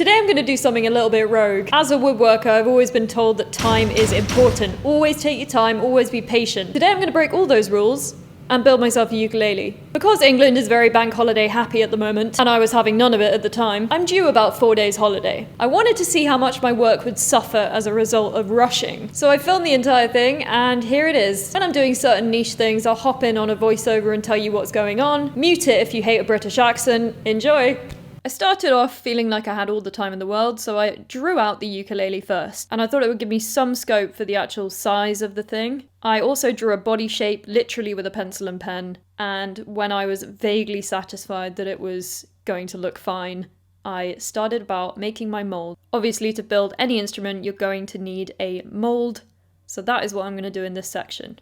Today I'm going to do something a little bit rogue. As a woodworker, I've always been told that time is important. Always take your time, always be patient. Today I'm going to break all those rules and build myself a ukulele. Because England is very bank holiday happy at the moment, and I was having none of it at the time, I'm due about 4 days holiday. I wanted to see how much my work would suffer as a result of rushing. So I filmed the entire thing, and here it is. When I'm doing certain niche things, I'll hop in on a voiceover and tell you what's going on. Mute it if you hate a British accent. Enjoy! I started off feeling like I had all the time in the world, so I drew out the ukulele first, and I thought it would give me some scope for the actual size of the thing. I also drew a body shape literally with a pencil and pen, and when I was vaguely satisfied that it was going to look fine, I started about making my mold. Obviously, to build any instrument, you're going to need a mold, so that is what I'm going to do in this section.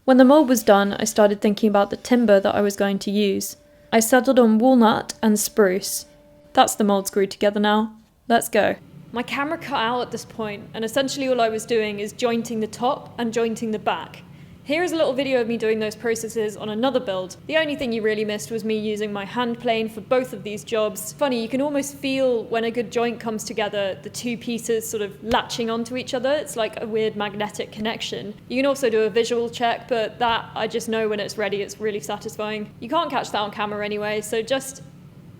When the mold was done, I started thinking about the timber that I was going to use. I settled on walnut and spruce. That's the mold screwed together now. Let's go. My camera cut out at this point, and essentially all I was doing is jointing the top and jointing the back. Here is a little video of me doing those processes on another build. The only thing you really missed was me using my hand plane for both of these jobs. Funny, you can almost feel when a good joint comes together, the two pieces sort of latching onto each other. It's like a weird magnetic connection. You can also do a visual check, but that I just know when it's ready, it's really satisfying. You can't catch that on camera anyway, so just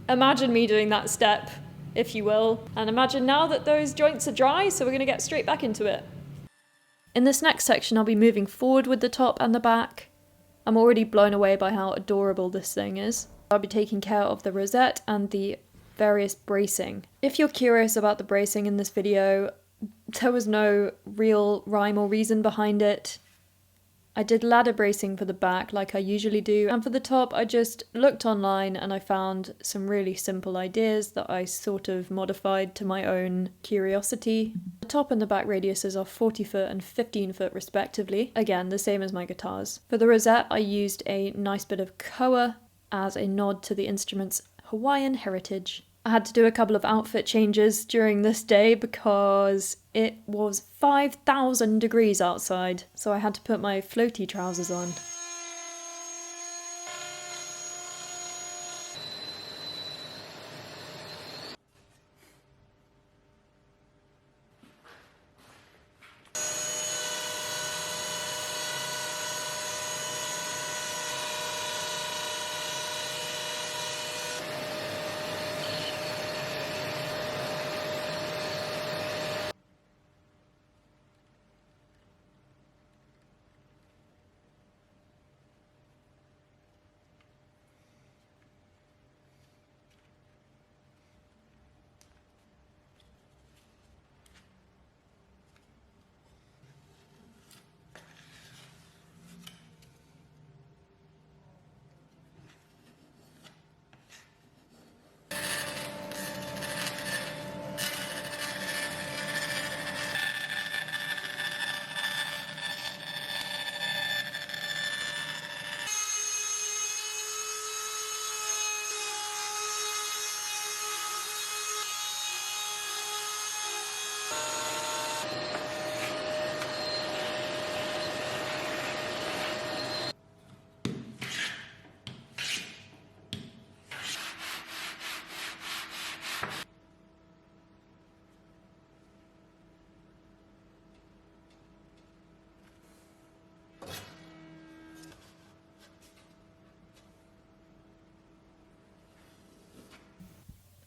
imagine me doing that step, if you will. And imagine now that those joints are dry, so we're gonna get straight back into it. In this next section, I'll be moving forward with the top and the back. I'm already blown away by how adorable this thing is. I'll be taking care of the rosette and the various bracing. If you're curious about the bracing in this video, there was no real rhyme or reason behind it. I did ladder bracing for the back like I usually do, and for the top I just looked online and I found some really simple ideas that I sort of modified to my own curiosity. The top and the back radiuses are 40 foot and 15 foot respectively, again the same as my guitars. For the rosette I used a nice bit of koa as a nod to the instrument's Hawaiian heritage. I had to do a couple of outfit changes during this day because it was 5,000 degrees outside, so I had to put my floaty trousers on.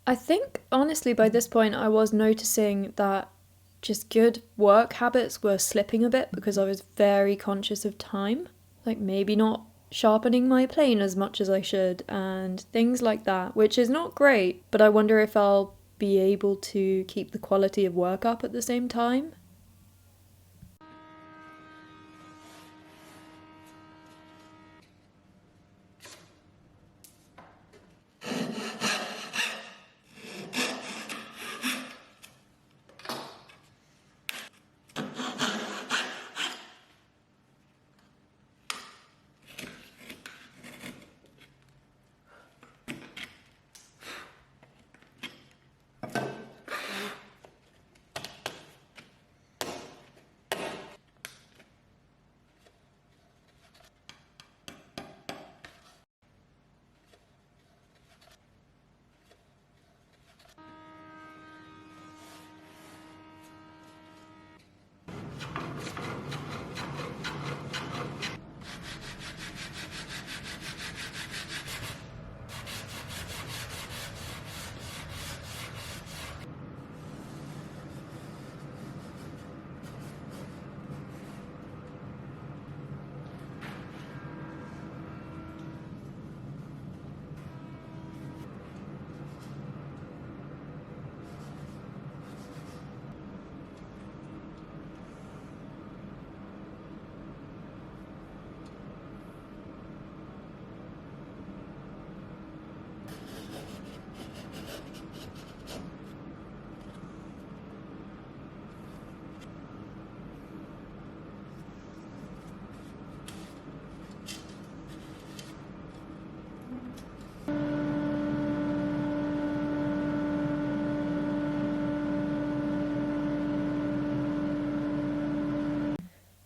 I think, honestly, by this point I was noticing that just good work habits were slipping a bit because I was very conscious of time. Like maybe not sharpening my plane as much as I should and things like that, which is not great, but I wonder if I'll be able to keep the quality of work up at the same time.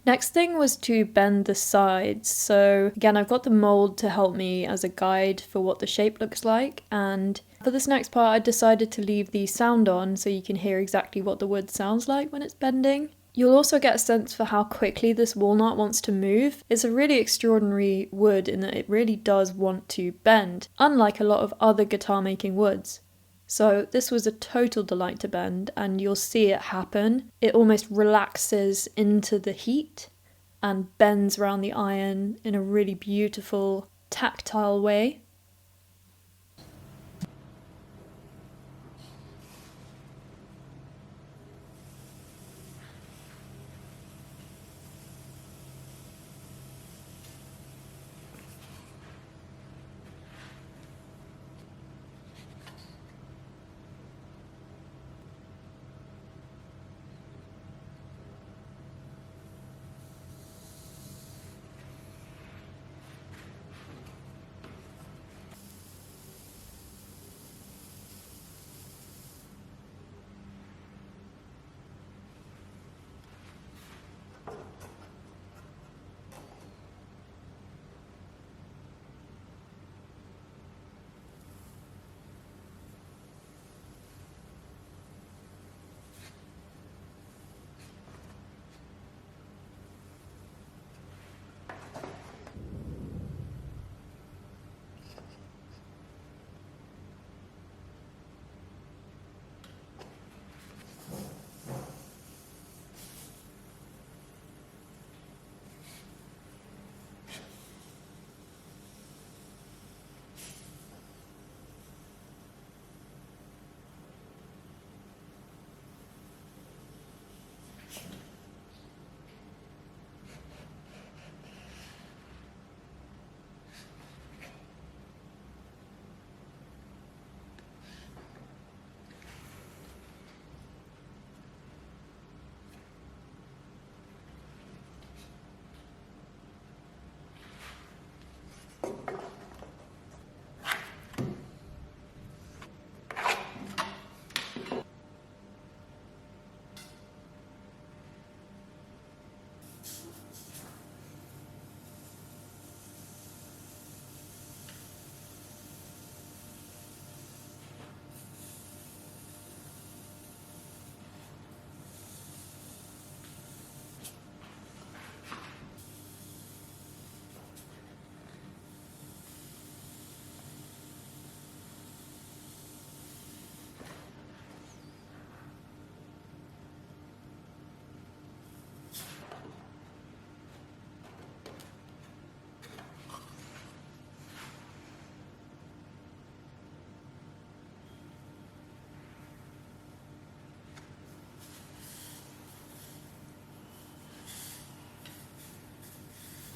Next thing was to bend the sides. So again, I've got the mold to help me as a guide for what the shape looks like. And for this next part, I decided to leave the sound on so you can hear exactly what the wood sounds like when it's bending. You'll also get a sense for how quickly this walnut wants to move. It's a really extraordinary wood in that it really does want to bend, unlike a lot of other guitar making woods. So this was a total delight to bend, and you'll see it happen. It almost relaxes into the heat and bends around the iron in a really beautiful, tactile way.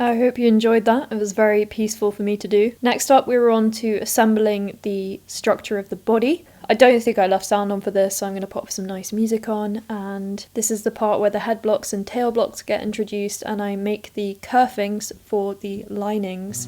I hope you enjoyed that. It was very peaceful for me to do. Next up, we were on to assembling the structure of the body. I don't think I left sound on for this, so I'm going to pop some nice music on. And this is the part where the head blocks and tail blocks get introduced, and I make the kerfings for the linings.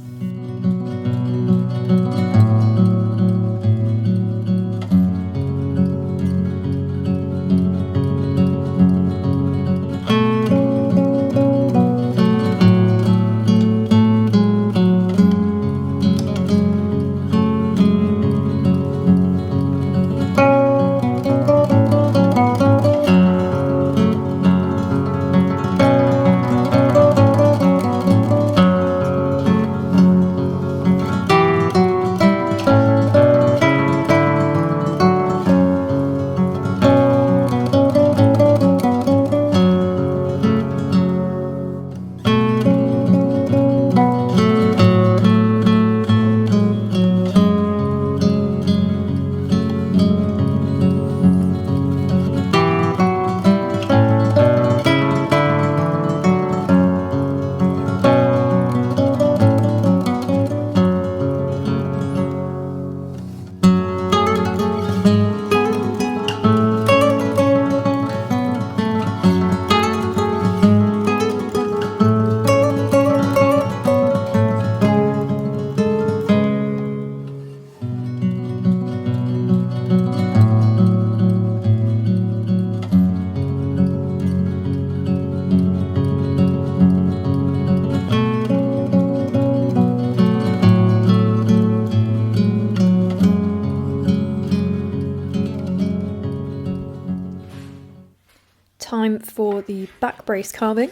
time for the back brace carving.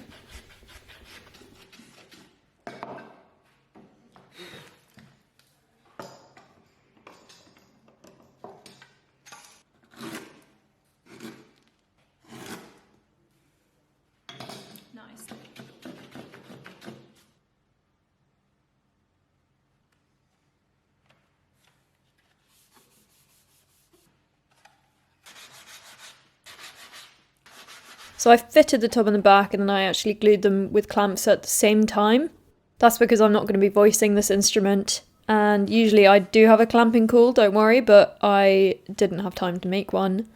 Nice. So I fitted the top and the back, and then I actually glued them with clamps at the same time. That's because I'm not going to be voicing this instrument, and usually I do have a clamping coil, don't worry, but I didn't have time to make one.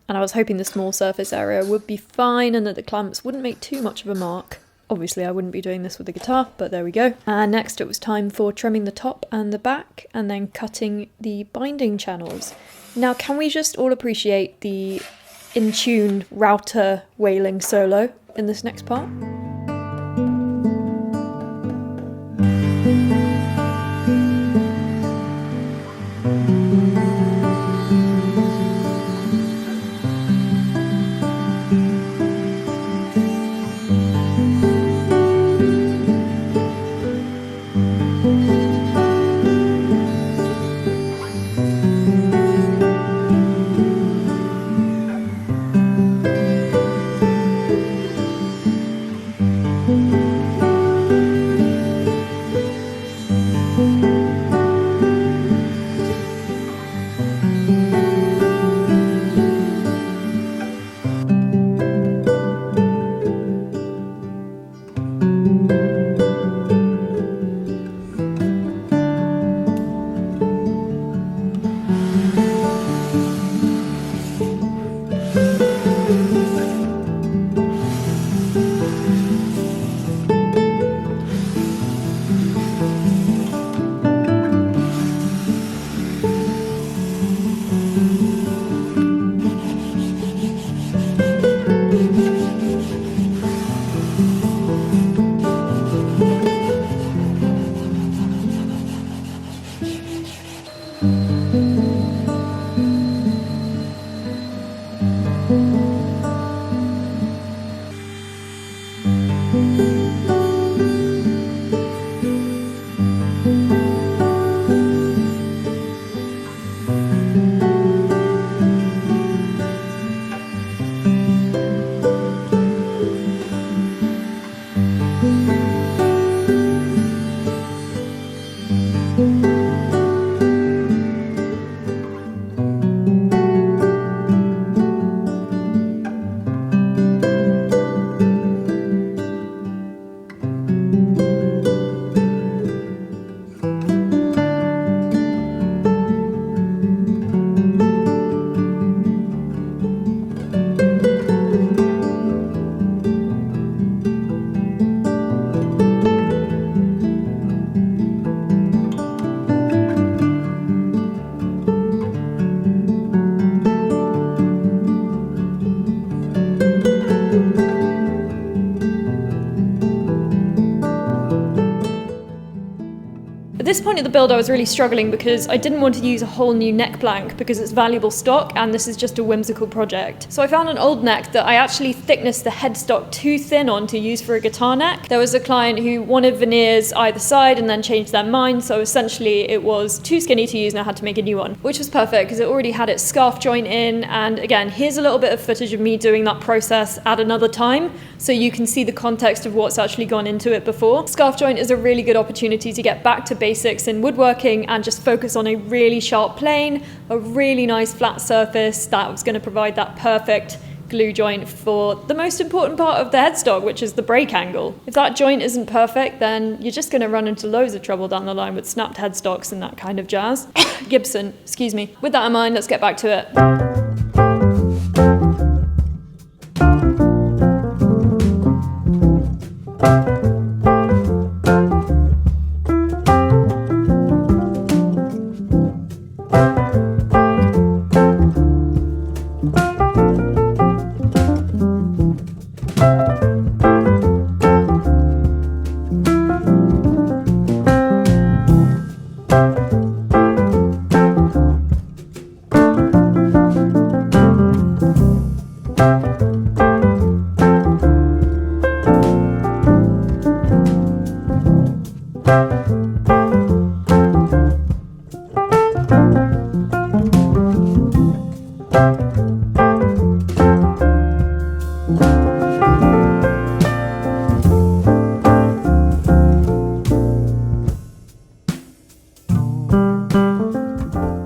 And I was hoping the small surface area would be fine and that the clamps wouldn't make too much of a mark. Obviously I wouldn't be doing this with the guitar, but there we go. And next it was time for trimming the top and the back, and then cutting the binding channels. Now can we just all appreciate the in tune router wailing solo in this next part? At this point of the build I was really struggling because I didn't want to use a whole new neck blank because it's valuable stock and this is just a whimsical project. So I found an old neck that I actually thicknessed the headstock too thin on to use for a guitar neck. There was a client who wanted veneers either side and then changed their mind, so essentially it was too skinny to use and I had to make a new one, which was perfect because it already had its scarf joint in. And again, here's a little bit of footage of me doing that process at another time so you can see the context of what's actually gone into it before. Scarf joint is a really good opportunity to get back to basics in woodworking and just focus on a really sharp plane, a really nice flat surface that was going to provide that perfect glue joint for the most important part of the headstock, which is the break angle. If that joint isn't perfect, then you're just going to run into loads of trouble down the line with snapped headstocks and that kind of jazz. Gibson, excuse me. With that in mind, let's get back to it.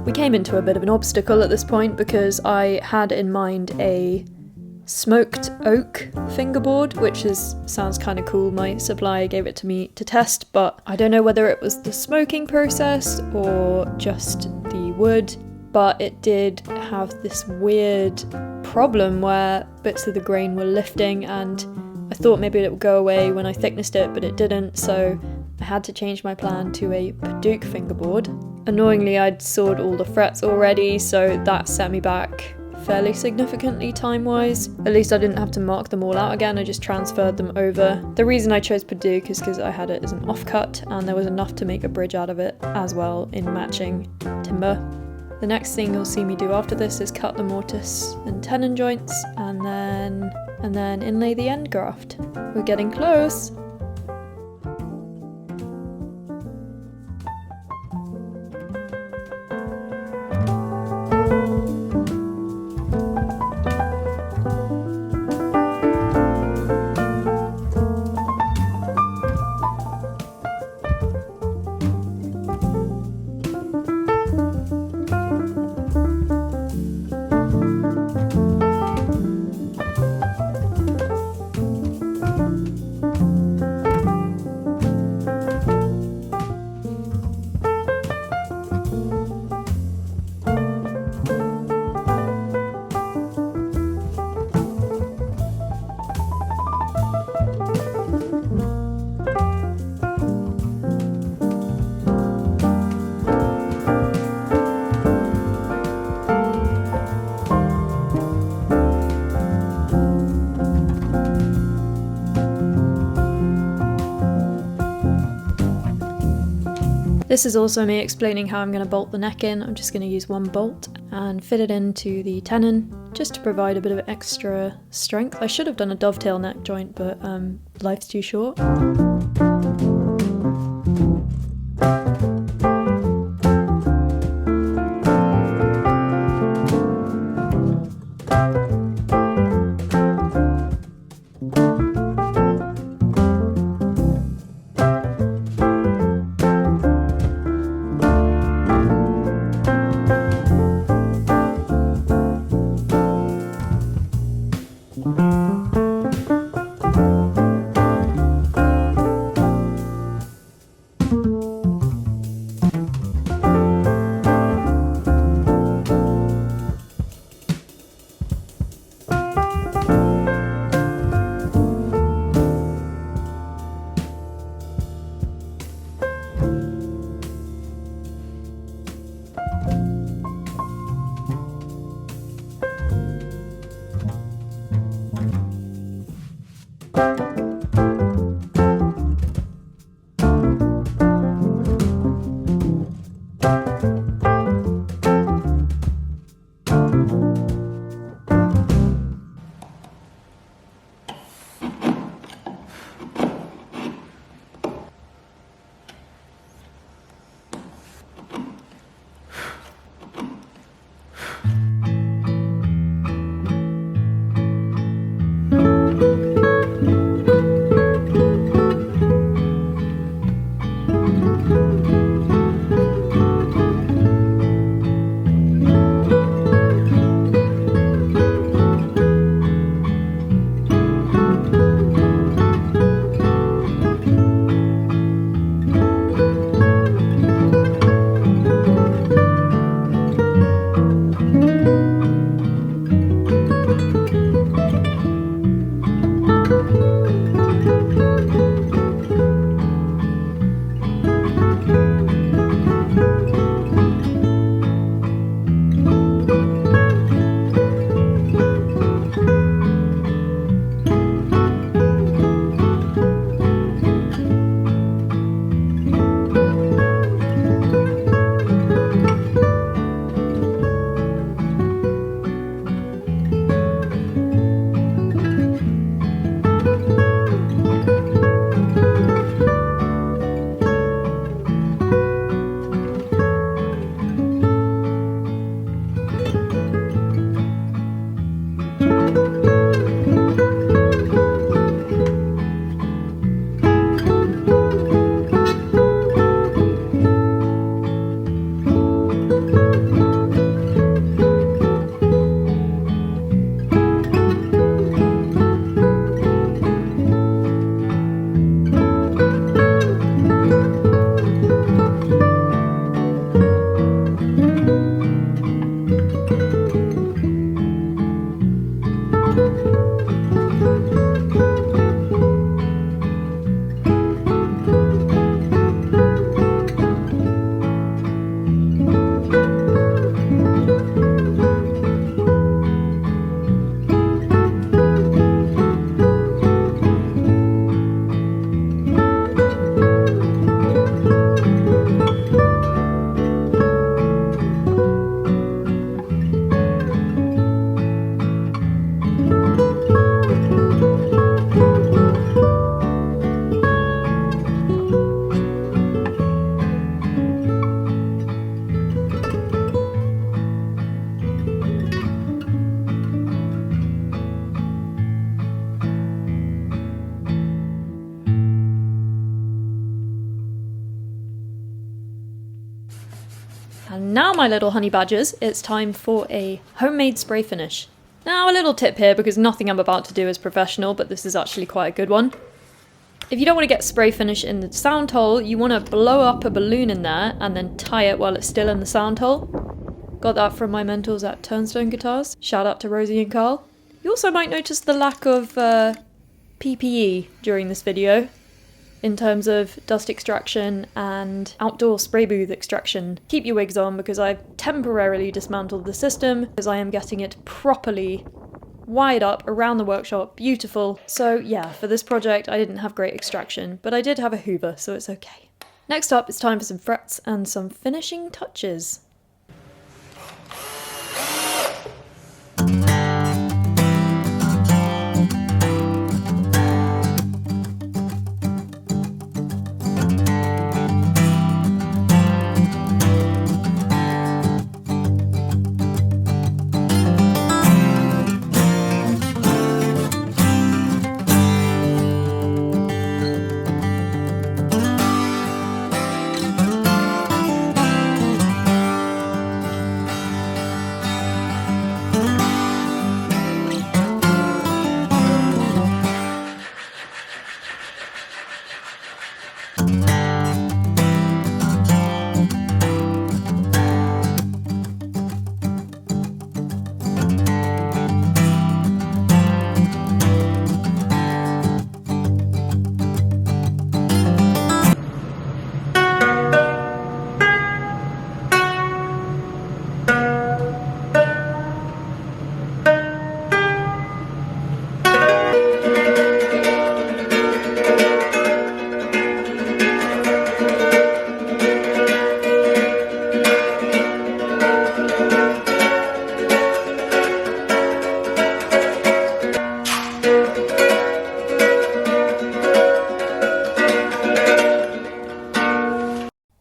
We came into a bit of an obstacle at this point because I had in mind a smoked oak fingerboard, which sounds kind of cool. My supplier gave it to me to test, but I don't know whether it was the smoking process or just the wood, but it did have this weird problem where bits of the grain were lifting, and I thought maybe it would go away when I thicknessed it, but it didn't, so I had to change my plan to a Paduk fingerboard. Annoyingly, I'd sawed all the frets already, so that set me back fairly significantly time-wise. At least I didn't have to mark them all out again, I just transferred them over. The reason I chose Paduk is because I had it as an offcut, and there was enough to make a bridge out of it as well in matching timber. The next thing you'll see me do after this is cut the mortise and tenon joints, and then inlay the end graft. We're getting close! This is also me explaining how I'm going to bolt the neck in. I'm just going to use one bolt and fit it into the tenon just to provide a bit of extra strength. I should have done a dovetail neck joint, but life's too short. And now, my little honey badgers, it's time for a homemade spray finish. Now, a little tip here, because nothing I'm about to do is professional, but this is actually quite a good one. If you don't want to get spray finish in the sound hole, you want to blow up a balloon in there and then tie it while it's still in the sound hole. Got that from my mentors at Turnstone Guitars. Shout out to Rosie and Carl. You also might notice the lack of PPE during this video, in terms of dust extraction and outdoor spray booth extraction. Keep your wigs on, because I've temporarily dismantled the system, because I am getting it properly wired up around the workshop, beautiful. So yeah, for this project I didn't have great extraction, but I did have a hoover, so it's okay. Next up, it's time for some frets and some finishing touches.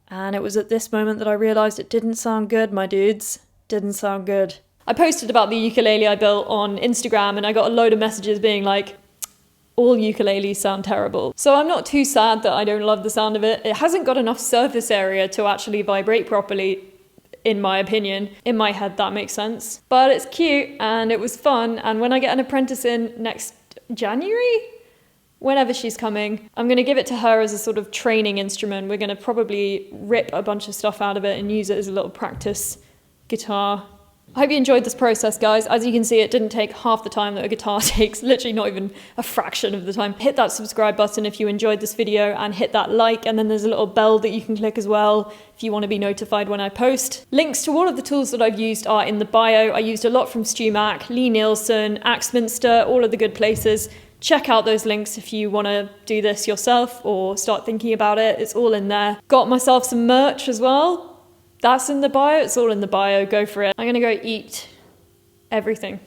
And it was at this moment that I realised it didn't sound good, my dudes. Didn't sound good. I posted about the ukulele I built on Instagram and I got a load of messages being like, all ukuleles sound terrible. So I'm not too sad that I don't love the sound of it. It hasn't got enough surface area to actually vibrate properly, in my opinion. In my head, that makes sense. But it's cute and it was fun. And when I get an apprentice in next January, whenever she's coming, I'm going to give it to her as a sort of training instrument. We're going to probably rip a bunch of stuff out of it and use it as a little practice guitar. I hope you enjoyed this process, guys. As you can see, it didn't take half the time that a guitar takes, literally not even a fraction of the time. Hit that subscribe button if you enjoyed this video and hit that like, and then there's a little bell that you can click as well if you want to be notified when I post. Links to all of the tools that I've used are in the bio. I used a lot from Stu Mac, Lee Nielsen, Axminster, all of the good places. Check out those links if you want to do this yourself or start thinking about it. It's all in there. Got myself some merch as well. That's in the bio. It's all in the bio. Go for it. I'm going to go eat everything.